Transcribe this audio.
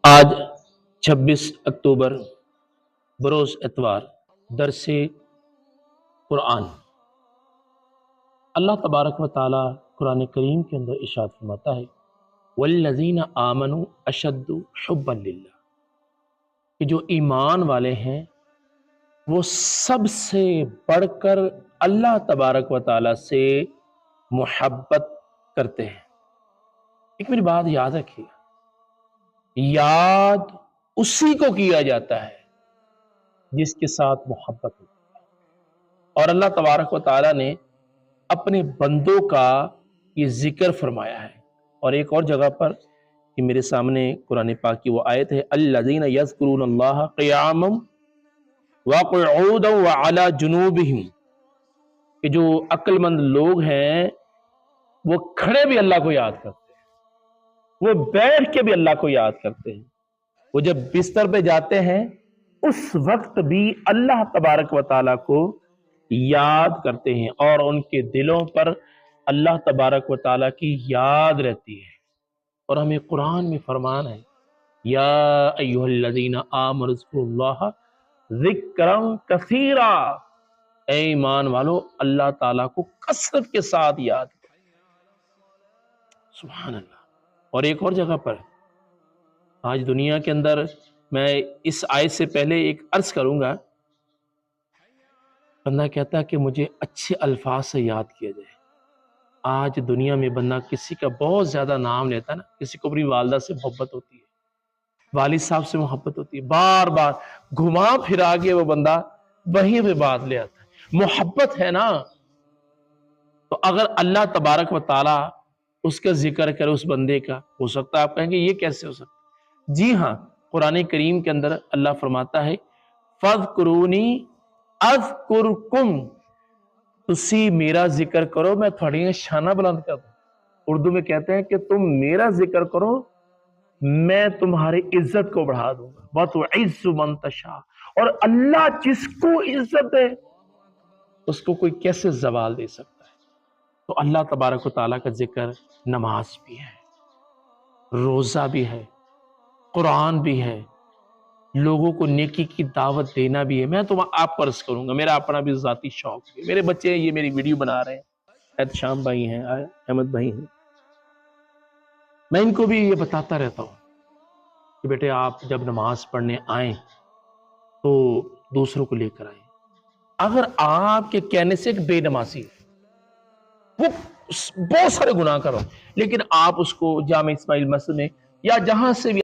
آج 26 اکتوبر بروز اتوار درس قرآن۔ اللہ تبارک و تعالی قرآن کریم کے اندر ارشاد فرماتا ہے والذین آمنوا اشد حبا للہ، کہ جو ایمان والے ہیں وہ سب سے بڑھ کر اللہ تبارک و تعالی سے محبت کرتے ہیں۔ ایک میری بات یاد رکھیے، یاد اسی کو کیا جاتا ہے جس کے ساتھ محبت ہوتی ہے، اور اللہ تبارک و تعالی نے اپنے بندوں کا یہ ذکر فرمایا ہے۔ اور ایک اور جگہ پر کہ میرے سامنے قرآن پاک کی وہ آیت ہے الذین یذکرون اللہ قیاما وقعودا وعلی جنوبہم، کہ جو عقل مند لوگ ہیں وہ کھڑے بھی اللہ کو یاد کرتے ہیں، وہ بیٹھ کے بھی اللہ کو یاد کرتے ہیں، وہ جب بستر پہ جاتے ہیں اس وقت بھی اللہ تبارک و تعالیٰ کو یاد کرتے ہیں، اور ان کے دلوں پر اللہ تبارک و تعالیٰ کی یاد رہتی ہے۔ اور ہمیں قرآن میں فرمان ہے یا ایھا الذین آمنوا اذکروا اللہ ذکرا کثیرا، اے ایمان والو اللہ تعالیٰ کو کثرت کے ساتھ یاد کرو۔ سبحان اللہ۔ اور ایک اور جگہ پر آج دنیا کے اندر، میں اس آیت سے پہلے ایک عرض کروں گا، بندہ کہتا ہے کہ مجھے اچھے الفاظ سے یاد کیا جائے۔ آج دنیا میں بندہ کسی کا بہت زیادہ نام لیتا ہے نا، کسی کو اپنی والدہ سے محبت ہوتی ہے، والد صاحب سے محبت ہوتی ہے، بار بار گھما پھرا کے وہ بندہ وہیں پہ بات لے آتا ہے، محبت ہے نا۔ تو اگر اللہ تبارک و تعالی اس کا ذکر کرے اس بندے کا، ہو سکتا ہے آپ کہیں گے یہ کیسے ہو سکتا ہے؟ جی ہاں، قرآن کریم کے اندر اللہ فرماتا ہے فَاذْكُرُونِي اذکرکم، تسی میرا ذکر کرو میں تھوڑی شانہ بلند کر دوں۔ اردو میں کہتے ہیں کہ تم میرا ذکر کرو میں تمہاری عزت کو بڑھا دوں گا۔ وَتُعِزُّ مَن تَشَاءُ، اور اللہ جس کو عزت دے اس کو کوئی کیسے زوال دے سکتا ہے؟ تو اللہ تبارک و تعالیٰ کا ذکر نماز بھی ہے، روزہ بھی ہے، قرآن بھی ہے، لوگوں کو نیکی کی دعوت دینا بھی ہے۔ میں تو آپ کو عرض کروں گا، میرا اپنا بھی ذاتی شوق ہے، میرے بچے یہ میری ویڈیو بنا رہے ہیں، احتشام بھائی ہیں، احمد بھائی ہیں، میں ان کو بھی یہ بتاتا رہتا ہوں کہ بیٹے آپ جب نماز پڑھنے آئیں تو دوسروں کو لے کر آئیں۔ اگر آپ کے کہنے سے ایک بے نمازی ہے، وہ بہت سارے گناہ کرو، لیکن آپ اس کو جامع اسماعیل مسجد میں یا جہاں سے بھی